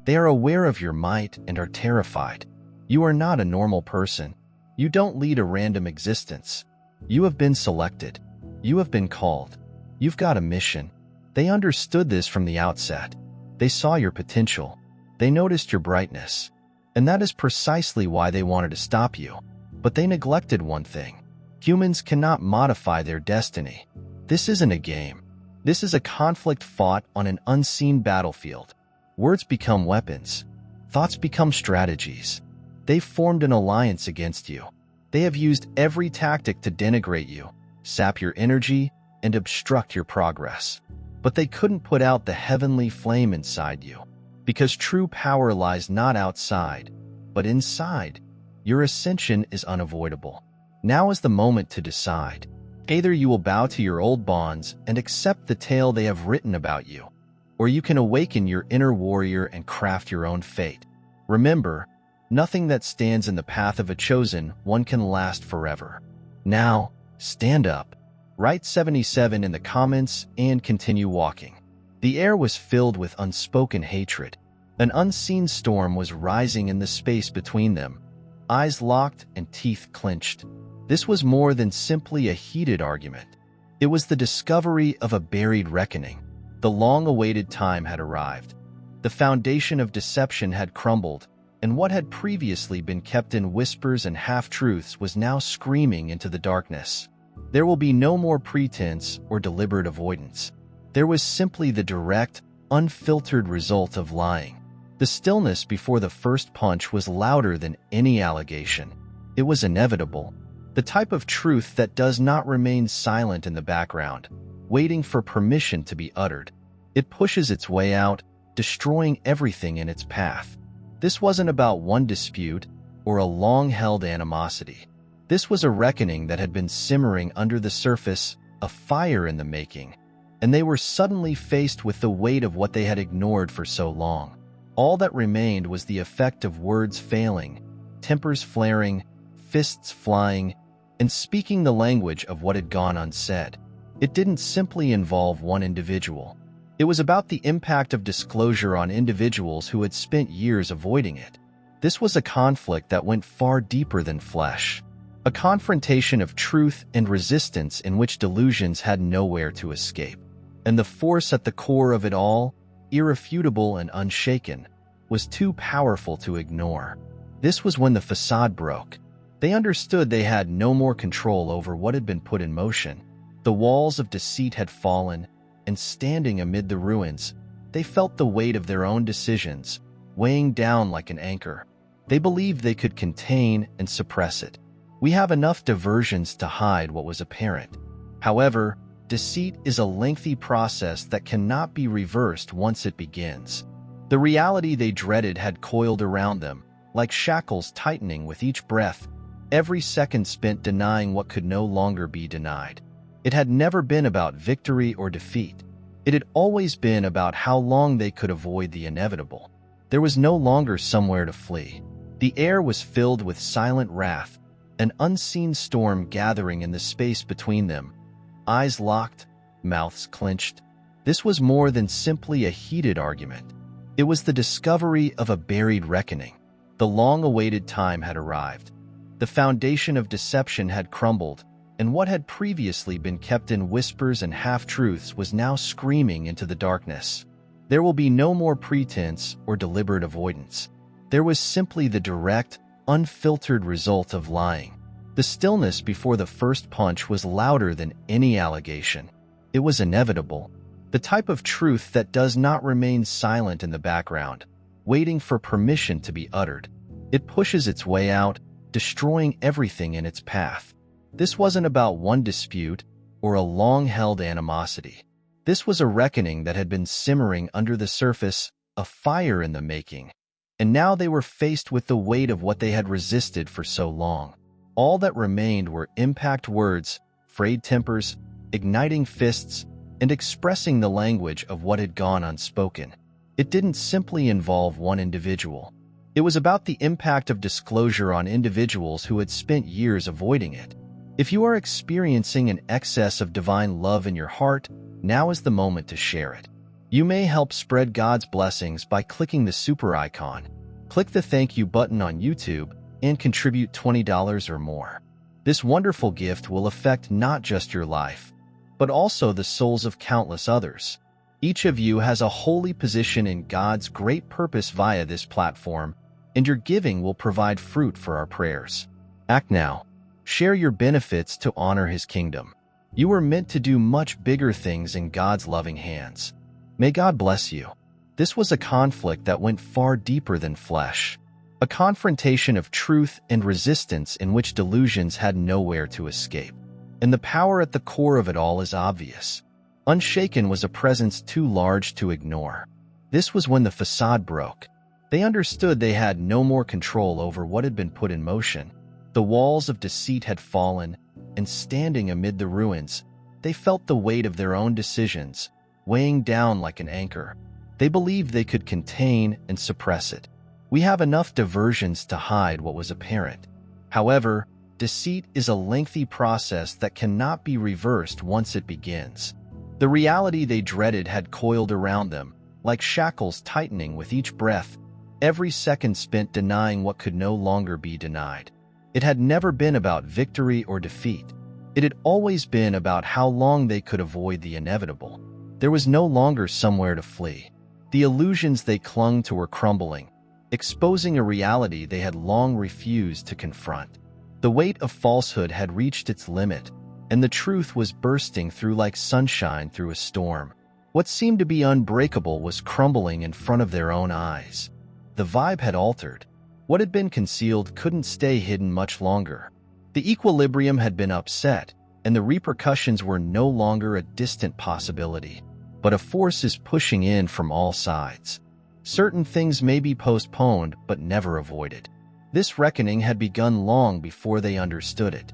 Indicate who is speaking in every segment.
Speaker 1: They are aware of your might and are terrified. You are not a normal person. You don't lead a random existence. You have been selected. You have been called. You've got a mission. They understood this from the outset. They saw your potential. They noticed your brightness. And that is precisely why they wanted to stop you. But they neglected one thing. Humans cannot modify their destiny. This isn't a game. This is a conflict fought on an unseen battlefield. Words become weapons. Thoughts become strategies. They've formed an alliance against you. They have used every tactic to denigrate you, sap your energy, and obstruct your progress. But they couldn't put out the heavenly flame inside you, because true power lies not outside, but inside. Your ascension is unavoidable. Now is the moment to decide. Either you will bow to your old bonds and accept the tale they have written about you, or you can awaken your inner warrior and craft your own fate. Remember, nothing that stands in the path of a chosen one can last forever. Now, stand up. Write 77 in the comments and continue walking. The air was filled with unspoken hatred. An unseen storm was rising in the space between them. Eyes locked and teeth clenched. This was more than simply a heated argument. It was the discovery of a buried reckoning. The long-awaited time had arrived. The foundation of deception had crumbled, and what had previously been kept in whispers and half-truths was now screaming into the darkness. There will be no more pretense or deliberate avoidance. There was simply the direct, unfiltered result of lying. The stillness before the first punch was louder than any allegation. It was inevitable. The type of truth that does not remain silent in the background, waiting for permission to be uttered. It pushes its way out, destroying everything in its path. This wasn't about one dispute or a long-held animosity. This was a reckoning that had been simmering under the surface, a fire in the making, and they were suddenly faced with the weight of what they had ignored for so long. All that remained was the effect of words failing, tempers flaring, fists flying, and speaking the language of what had gone unsaid. It didn't simply involve one individual. It was about the impact of disclosure on individuals who had spent years avoiding it. This was a conflict that went far deeper than flesh. A confrontation of truth and resistance in which delusions had nowhere to escape. And the force at the core of it all, irrefutable and unshaken, was too powerful to ignore. This was when the facade broke. They understood they had no more control over what had been put in motion. The walls of deceit had fallen, and standing amid the ruins, they felt the weight of their own decisions, weighing down like an anchor. They believed they could contain and suppress it. We have enough diversions to hide what was apparent. However, deceit is a lengthy process that cannot be reversed once it begins. The reality they dreaded had coiled around them, like shackles tightening with each breath, every second spent denying what could no longer be denied. It had never been about victory or defeat. It had always been about how long they could avoid the inevitable. There was no longer somewhere to flee. The air was filled with silent wrath, an unseen storm gathering in the space between them. Eyes locked, mouths clenched. This was more than simply a heated argument. It was the discovery of a buried reckoning. The long-awaited time had arrived. The foundation of deception had crumbled, and what had previously been kept in whispers and half-truths was now screaming into the darkness. There will be no more pretense or deliberate avoidance. There was simply the direct, unfiltered result of lying. The stillness before the first punch was louder than any allegation. It was inevitable. The type of truth that does not remain silent in the background, waiting for permission to be uttered. It pushes its way out, destroying everything in its path. This wasn't about one dispute or a long-held animosity. This was a reckoning that had been simmering under the surface, a fire in the making. And now they were faced with the weight of what they had resisted for so long. All that remained were impact words, frayed tempers, igniting fists, and expressing the language of what had gone unspoken. It didn't simply involve one individual. It was about the impact of disclosure on individuals who had spent years avoiding it. If you are experiencing an excess of divine love in your heart, now is the moment to share it. You may help spread God's blessings by clicking the super icon. Click the thank you button on YouTube and contribute $20 or more. This wonderful gift will affect not just your life, but also the souls of countless others. Each of you has a holy position in God's great purpose via this platform, and your giving will provide fruit for our prayers. Act now. Share your benefits to honor His kingdom. You are meant to do much bigger things in God's loving hands. May God bless you. This was a conflict that went far deeper than flesh. A confrontation of truth and resistance in which delusions had nowhere to escape. And the power at the core of it all is obvious. Unshaken was a presence too large to ignore. This was when the facade broke. They understood they had no more control over what had been put in motion. The walls of deceit had fallen, and standing amid the ruins, they felt the weight of their own decisions, weighing down like an anchor. They believed they could contain and suppress it. We have enough diversions to hide what was apparent. However, deceit is a lengthy process that cannot be reversed once it begins. The reality they dreaded had coiled around them, like shackles tightening with each breath, every second spent denying what could no longer be denied. It had never been about victory or defeat. It had always been about how long they could avoid the inevitable. There was no longer somewhere to flee. The illusions they clung to were crumbling, exposing a reality they had long refused to confront. The weight of falsehood had reached its limit, and the truth was bursting through like sunshine through a storm. What seemed to be unbreakable was crumbling in front of their own eyes. The vibe had altered. What had been concealed couldn't stay hidden much longer. The equilibrium had been upset, and the repercussions were no longer a distant possibility, but a force is pushing in from all sides. Certain things may be postponed but never avoided. This reckoning had begun long before they understood it.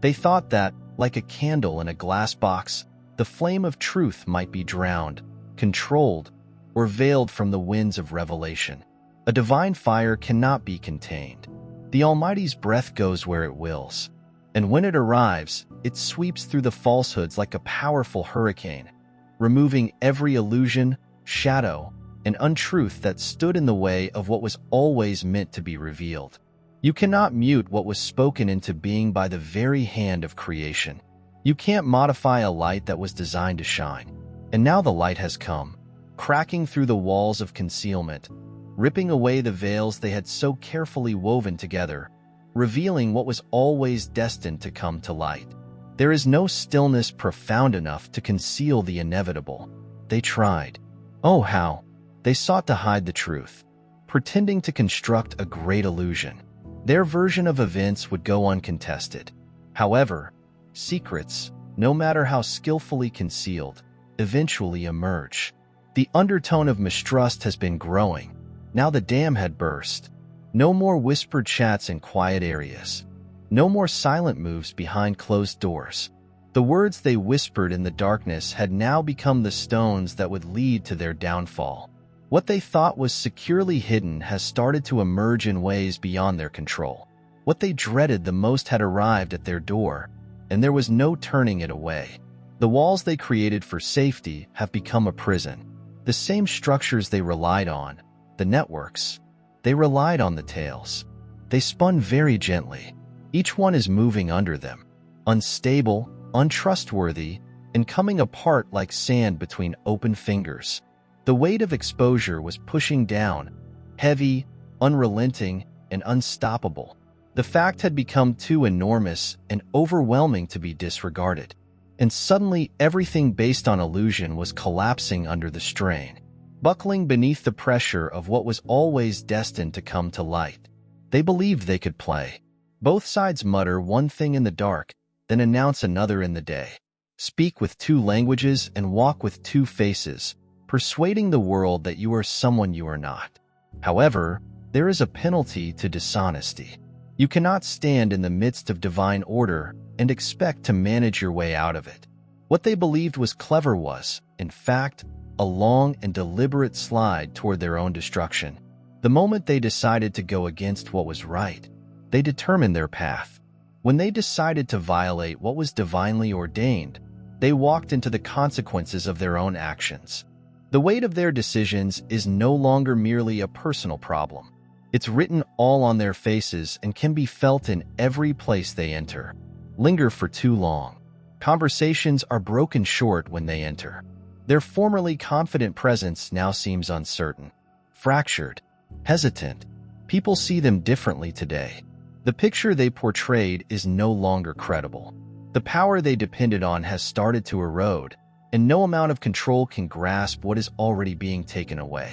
Speaker 1: They thought that, like a candle in a glass box, the flame of truth might be drowned, controlled, or veiled from the winds of revelation. A divine fire cannot be contained. The Almighty's breath goes where it wills, and when it arrives, it sweeps through the falsehoods like a powerful hurricane, removing every illusion, shadow, and untruth that stood in the way of what was always meant to be revealed. You cannot mute what was spoken into being by the very hand of creation. You can't modify a light that was designed to shine. And now the light has come, cracking through the walls of concealment, ripping away the veils they had so carefully woven together, revealing what was always destined to come to light. There is no stillness profound enough to conceal the inevitable. They tried. Oh, how! They sought to hide the truth, pretending to construct a great illusion. Their version of events would go uncontested. However, secrets, no matter how skillfully concealed, eventually emerge. The undertone of mistrust has been growing. Now the dam had burst. No more whispered chats in quiet areas. No more silent moves behind closed doors. The words they whispered in the darkness had now become the stones that would lead to their downfall. What they thought was securely hidden has started to emerge in ways beyond their control. What they dreaded the most had arrived at their door, and there was no turning it away. The walls they created for safety have become a prison. The same structures they relied on, the networks, they relied on the tails. They spun very gently. Each one is moving under them, unstable, untrustworthy, and coming apart like sand between open fingers. The weight of exposure was pushing down, heavy, unrelenting, and unstoppable. The fact had become too enormous and overwhelming to be disregarded. And suddenly everything based on illusion was collapsing under the strain, buckling beneath the pressure of what was always destined to come to light. They believed they could play. Both sides mutter one thing in the dark, then announce another in the day. Speak with two languages and walk with two faces, persuading the world that you are someone you are not. However, there is a penalty to dishonesty. You cannot stand in the midst of divine order and expect to manage your way out of it. What they believed was clever was, in fact, a long and deliberate slide toward their own destruction. The moment they decided to go against what was right, they determined their path. When they decided to violate what was divinely ordained, they walked into the consequences of their own actions. The weight of their decisions is no longer merely a personal problem. It's written all on their faces and can be felt in every place they enter. Linger for too long. Conversations are broken short when they enter. Their formerly confident presence now seems uncertain, fractured, hesitant. People see them differently today. The picture they portrayed is no longer credible. The power they depended on has started to erode, and no amount of control can grasp what is already being taken away.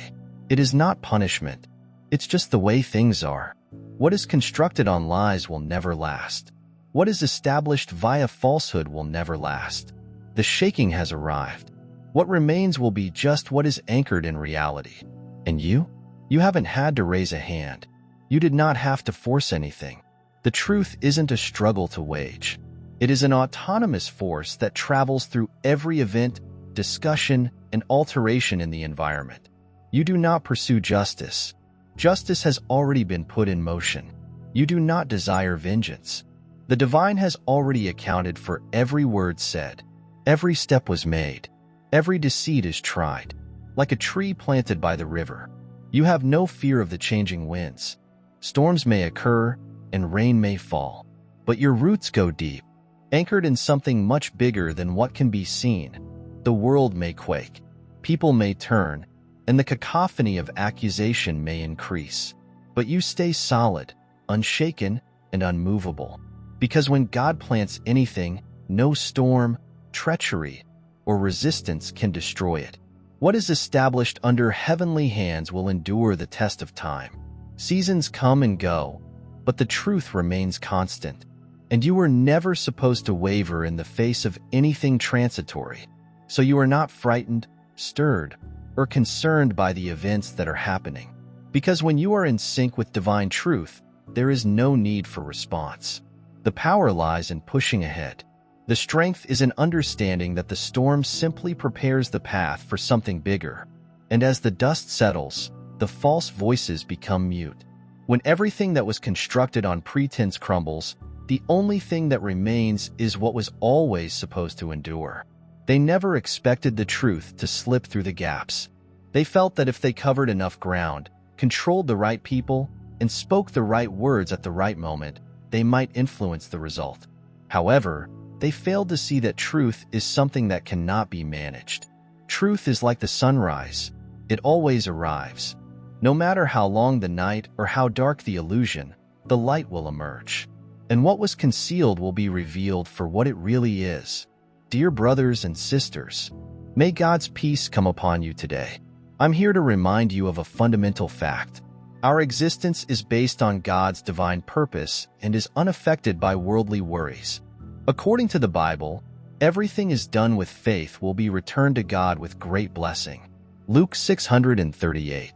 Speaker 1: It is not punishment. It's just the way things are. What is constructed on lies will never last. What is established via falsehood will never last. The shaking has arrived. What remains will be just what is anchored in reality. And you? You haven't had to raise a hand. You did not have to force anything. The truth isn't a struggle to wage. It is an autonomous force that travels through every event, discussion, and alteration in the environment. You do not pursue justice. Justice has already been put in motion. You do not desire vengeance. The divine has already accounted for every word said. Every step was made. Every deceit is tried. Like a tree planted by the river, you have no fear of the changing winds. Storms may occur and rain may fall, but your roots go deep, anchored in something much bigger than what can be seen. The world may quake, people may turn, and the cacophony of accusation may increase. But you stay solid, unshaken, and unmovable. Because when God plants anything, no storm, treachery, or resistance can destroy it. What is established under heavenly hands will endure the test of time. Seasons come and go, but the truth remains constant. And you were never supposed to waver in the face of anything transitory. So you are not frightened, stirred, or concerned by the events that are happening. Because when you are in sync with divine truth, there is no need for response. The power lies in pushing ahead. The strength is in understanding that the storm simply prepares the path for something bigger. And as the dust settles, the false voices become mute. When everything that was constructed on pretense crumbles, the only thing that remains is what was always supposed to endure. They never expected the truth to slip through the gaps. They felt that if they covered enough ground, controlled the right people, and spoke the right words at the right moment, they might influence the result. However, they failed to see that truth is something that cannot be managed. Truth is like the sunrise. It always arrives. No matter how long the night or how dark the illusion, the light will emerge. And what was concealed will be revealed for what it really is. Dear brothers and sisters, may God's peace come upon you today. I'm here to remind you of a fundamental fact. Our existence is based on God's divine purpose and is unaffected by worldly worries. According to the Bible, everything is done with faith will be returned to God with great blessing. Luke 638.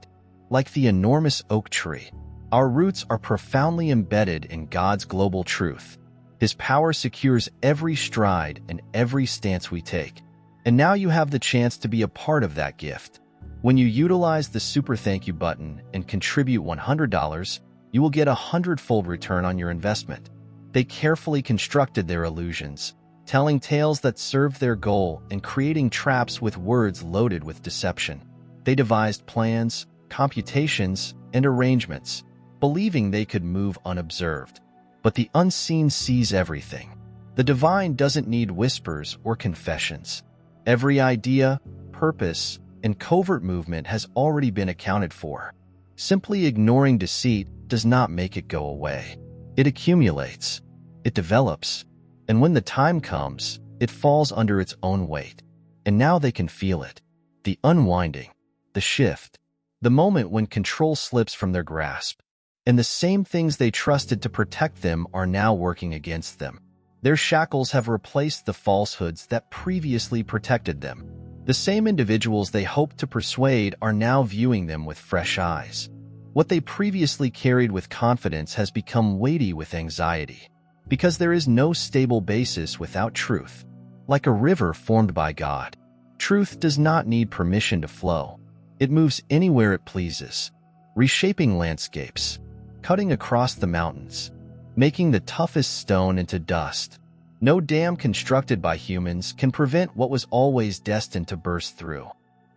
Speaker 1: Like the enormous oak tree, our roots are profoundly embedded in God's global truth. His power secures every stride and every stance we take. And now you have the chance to be a part of that gift. When you utilize the Super Thank You button and contribute $100, you will get a 100-fold return on your investment. They carefully constructed their illusions, telling tales that served their goal and creating traps with words loaded with deception. They devised plans, computations, and arrangements, believing they could move unobserved. But the unseen sees everything. The divine doesn't need whispers or confessions. Every idea, purpose, and covert movement has already been accounted for. Simply ignoring deceit does not make it go away. It accumulates, it develops, and when the time comes, it falls under its own weight. And now they can feel it. The unwinding, the shift, the moment when control slips from their grasp. And the same things they trusted to protect them are now working against them. Their shackles have replaced the falsehoods that previously protected them. The same individuals they hoped to persuade are now viewing them with fresh eyes. What they previously carried with confidence has become weighty with anxiety, because there is no stable basis without truth. Like a river formed by God, truth does not need permission to flow. It moves anywhere it pleases, reshaping landscapes, cutting across the mountains, making the toughest stone into dust. No dam constructed by humans can prevent what was always destined to burst through.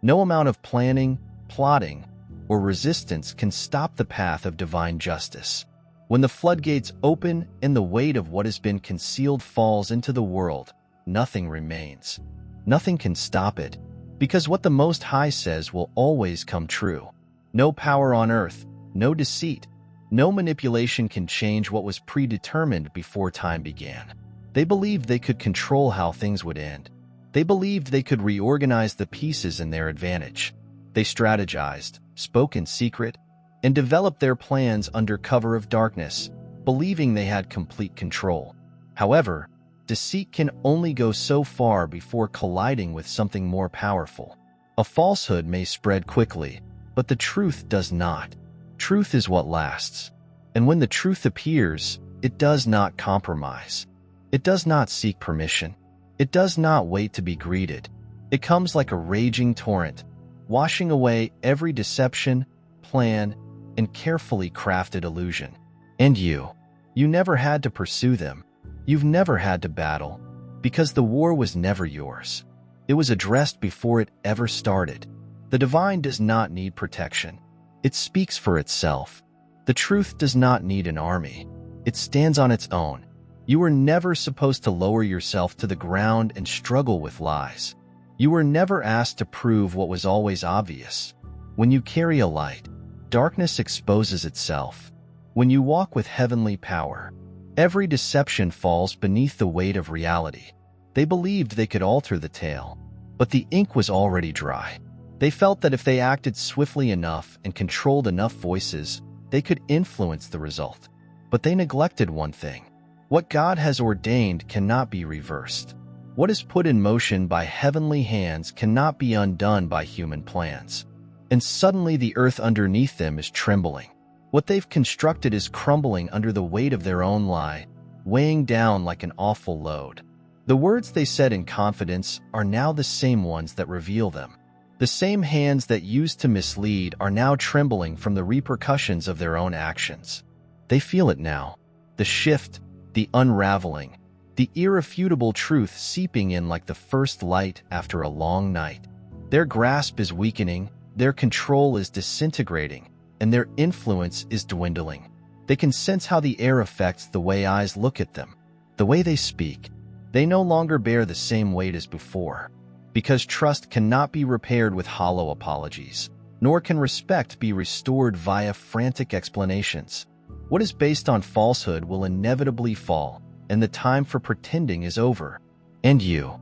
Speaker 1: No amount of planning, plotting, or resistance can stop the path of divine justice. When the floodgates open and the weight of what has been concealed falls into the world, nothing remains. Nothing can stop it, because what the Most High says will always come true. No power on earth, no deceit, no manipulation can change what was predetermined before time began. They believed they could control how things would end. They believed they could reorganize the pieces in their advantage. They strategized, spoke in secret, and developed their plans under cover of darkness, believing they had complete control. However, deceit can only go so far before colliding with something more powerful. A falsehood may spread quickly, but the truth does not. Truth is what lasts. And when the truth appears, it does not compromise. It does not seek permission. It does not wait to be greeted. It comes like a raging torrent, washing away every deception, plan, and carefully crafted illusion. And you never had to pursue them. You've never had to battle, because the war was never yours. It was addressed before it ever started. The divine does not need protection. It speaks for itself. The truth does not need an army. It stands on its own. You were never supposed to lower yourself to the ground and struggle with lies. You were never asked to prove what was always obvious. When you carry a light, darkness exposes itself. When you walk with heavenly power, every deception falls beneath the weight of reality. They believed they could alter the tale, but the ink was already dry. They felt that if they acted swiftly enough and controlled enough voices, they could influence the result. But they neglected one thing. What God has ordained cannot be reversed. What is put in motion by heavenly hands cannot be undone by human plans. And suddenly the earth underneath them is trembling. What they've constructed is crumbling under the weight of their own lie, weighing down like an awful load. The words they said in confidence are now the same ones that reveal them. The same hands that used to mislead are now trembling from the repercussions of their own actions. They feel it now. The shift, the unraveling, the irrefutable truth seeping in like the first light after a long night. Their grasp is weakening, their control is disintegrating, and their influence is dwindling. They can sense how the air affects the way eyes look at them, the way they speak. They no longer bear the same weight as before. Because trust cannot be repaired with hollow apologies, nor can respect be restored via frantic explanations. What is based on falsehood will inevitably fall, and the time for pretending is over. And you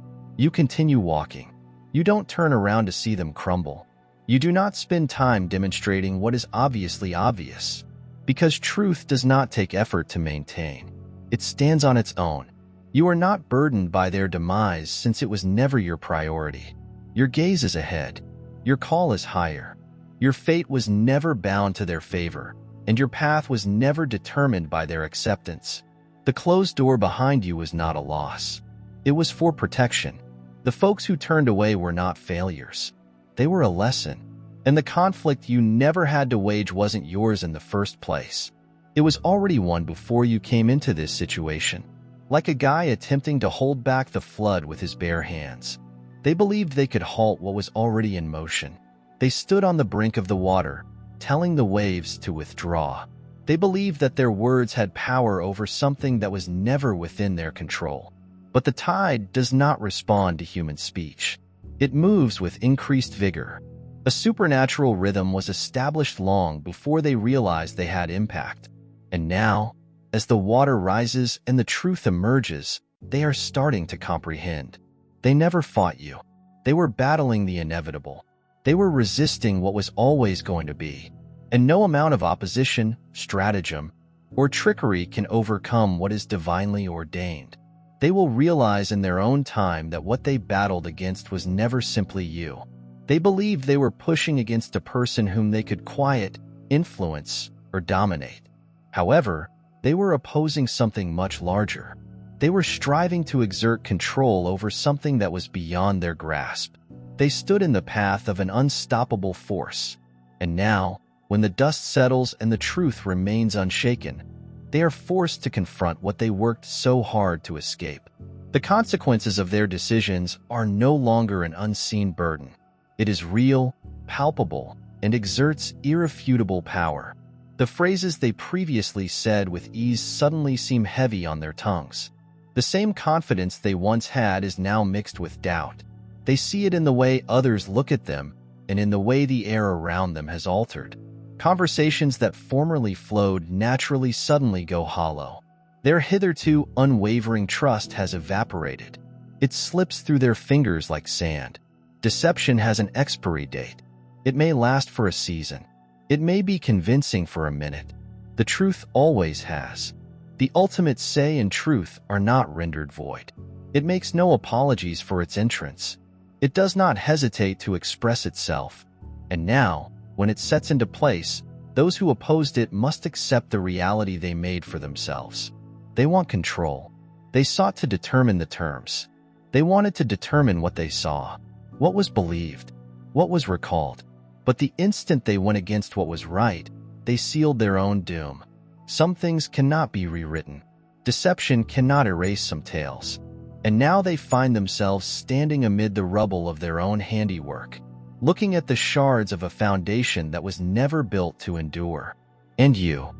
Speaker 1: continue walking. You don't turn around to see them crumble. You do not spend time demonstrating what is obviously obvious. Because truth does not take effort to maintain. It stands on its own. You are not burdened by their demise since it was never your priority. Your gaze is ahead. Your call is higher. Your fate was never bound to their favor, and your path was never determined by their acceptance. The closed door behind you was not a loss. It was for protection. The folks who turned away were not failures. They were a lesson. And the conflict you never had to wage wasn't yours in the first place. It was already won before you came into this situation. Like a guy attempting to hold back the flood with his bare hands. They believed they could halt what was already in motion. They stood on the brink of the water, telling the waves to withdraw. They believed that their words had power over something that was never within their control. But the tide does not respond to human speech. It moves with increased vigor. A supernatural rhythm was established long before they realized they had impact. And now, as the water rises and the truth emerges, they are starting to comprehend. They never fought you. They were battling the inevitable. They were resisting what was always going to be. And no amount of opposition, stratagem, or trickery can overcome what is divinely ordained. They will realize in their own time that what they battled against was never simply you. They believed they were pushing against a person whom they could quiet, influence, or dominate. However, they were opposing something much larger. They were striving to exert control over something that was beyond their grasp. They stood in the path of an unstoppable force. And now, when the dust settles and the truth remains unshaken, they are forced to confront what they worked so hard to escape. The consequences of their decisions are no longer an unseen burden. It is real, palpable, and exerts irrefutable power. The phrases they previously said with ease suddenly seem heavy on their tongues. The same confidence they once had is now mixed with doubt. They see it in the way others look at them and in the way the air around them has altered. Conversations that formerly flowed naturally suddenly go hollow. Their hitherto unwavering trust has evaporated. It slips through their fingers like sand. Deception has an expiry date. It may last for a season. It may be convincing for a minute. The truth always has. The ultimate say and truth are not rendered void. It makes no apologies for its entrance. It does not hesitate to express itself. And now, when it sets into place, those who opposed it must accept the reality they made for themselves. They want control. They sought to determine the terms. They wanted to determine what they saw, what was believed, what was recalled. But the instant they went against what was right, they sealed their own doom. Some things cannot be rewritten. Deception cannot erase some tales. And now they find themselves standing amid the rubble of their own handiwork, looking at the shards of a foundation that was never built to endure. And you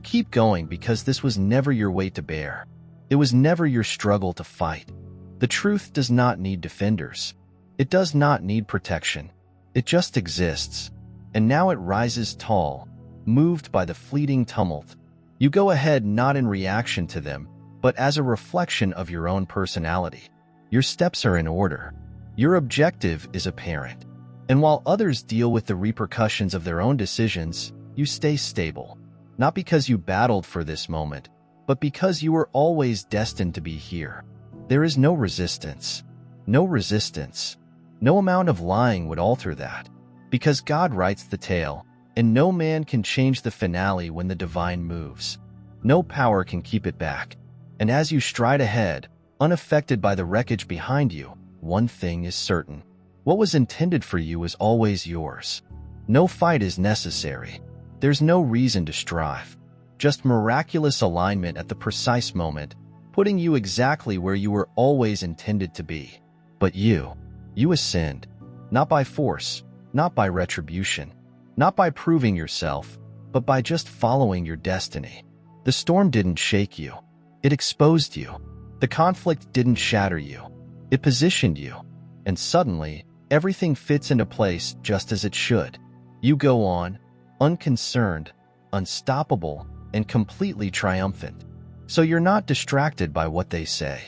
Speaker 1: keep going because this was never your weight to bear. It was never your struggle to fight. The truth does not need defenders. It does not need protection. It just exists. And now it rises tall, moved by the fleeting tumult. You go ahead not in reaction to them, but as a reflection of your own personality. Your steps are in order. Your objective is apparent. And while others deal with the repercussions of their own decisions, you stay stable. Not because you battled for this moment, but because you were always destined to be here. There is no resistance. No resistance. No amount of lying would alter that. Because God writes the tale, and no man can change the finale when the divine moves. No power can keep it back. And as you stride ahead, unaffected by the wreckage behind you, one thing is certain. What was intended for you is always yours. No fight is necessary. There's no reason to strive. Just miraculous alignment at the precise moment, putting you exactly where you were always intended to be. But you ascend, not by force, not by retribution, not by proving yourself, but by just following your destiny. The storm didn't shake you. It exposed you. The conflict didn't shatter you. It positioned you. And suddenly, everything fits into place just as it should. You go on, unconcerned, unstoppable, and completely triumphant. So you're not distracted by what they say.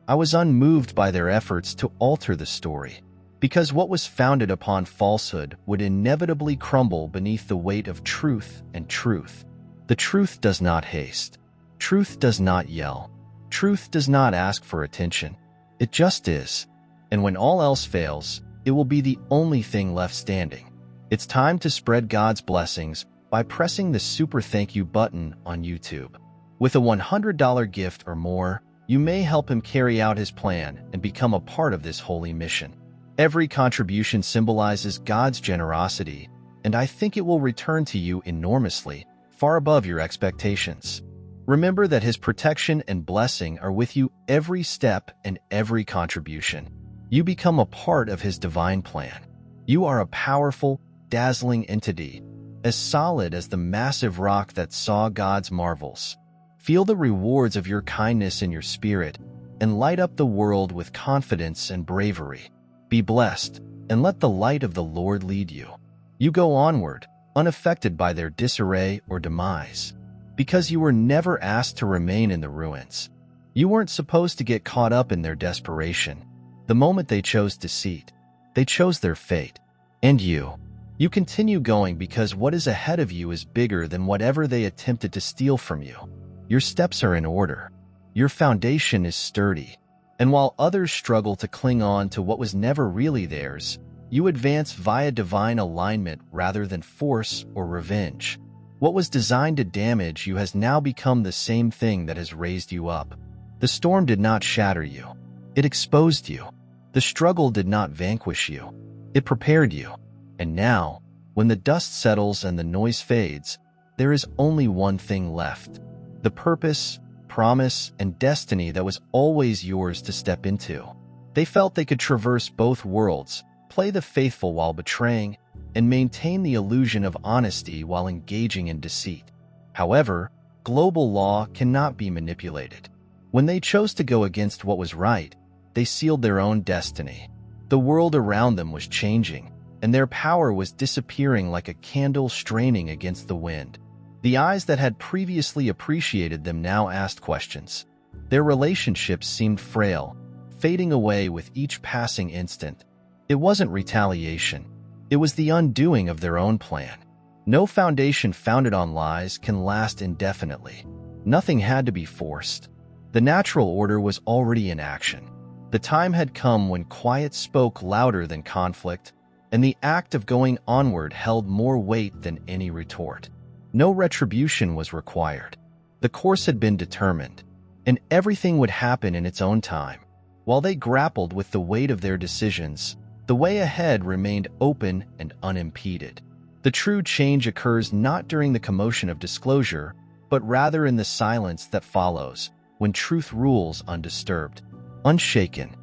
Speaker 1: I was unmoved by their efforts to alter the story, because what was founded upon falsehood would inevitably crumble beneath the weight of truth and truth. The truth does not haste. Truth does not yell. Truth does not ask for attention. It just is. And when all else fails, it will be the only thing left standing. It's time to spread God's blessings by pressing the super thank you button on YouTube. With a $100 gift or more, you may help him carry out his plan and become a part of this holy mission. Every contribution symbolizes God's generosity, and I think it will return to you enormously, far above your expectations. Remember that his protection and blessing are with you every step and every contribution. You become a part of his divine plan. You are a powerful, dazzling entity, as solid as the massive rock that saw God's marvels. Feel the rewards of your kindness in your spirit and light up the world with confidence and bravery. Be blessed and let the light of the Lord lead you. You go onward, unaffected by their disarray or demise, because you were never asked to remain in the ruins. You weren't supposed to get caught up in their desperation. The moment they chose deceit, they chose their fate. And you continue going because what is ahead of you is bigger than whatever they attempted to steal from you. Your steps are in order. Your foundation is sturdy. And while others struggle to cling on to what was never really theirs, you advance via divine alignment rather than force or revenge. What was designed to damage you has now become the same thing that has raised you up. The storm did not shatter you. It exposed you. The struggle did not vanquish you. It prepared you. And now, when the dust settles and the noise fades, there is only one thing left. The purpose, promise, and destiny that was always yours to step into. They felt they could traverse both worlds, play the faithful while betraying, and maintain the illusion of honesty while engaging in deceit. However, global law cannot be manipulated. When they chose to go against what was right, they sealed their own destiny. The world around them was changing, and their power was disappearing like a candle straining against the wind. The eyes that had previously appreciated them now asked questions. Their relationships seemed frail, fading away with each passing instant. It wasn't retaliation. It was the undoing of their own plan. No foundation founded on lies can last indefinitely. Nothing had to be forced. The natural order was already in action. The time had come when quiet spoke louder than conflict, and the act of going onward held more weight than any retort. No retribution was required. The course had been determined, and everything would happen in its own time. While they grappled with the weight of their decisions, the way ahead remained open and unimpeded. The true change occurs not during the commotion of disclosure, but rather in the silence that follows, when truth rules undisturbed, unshaken,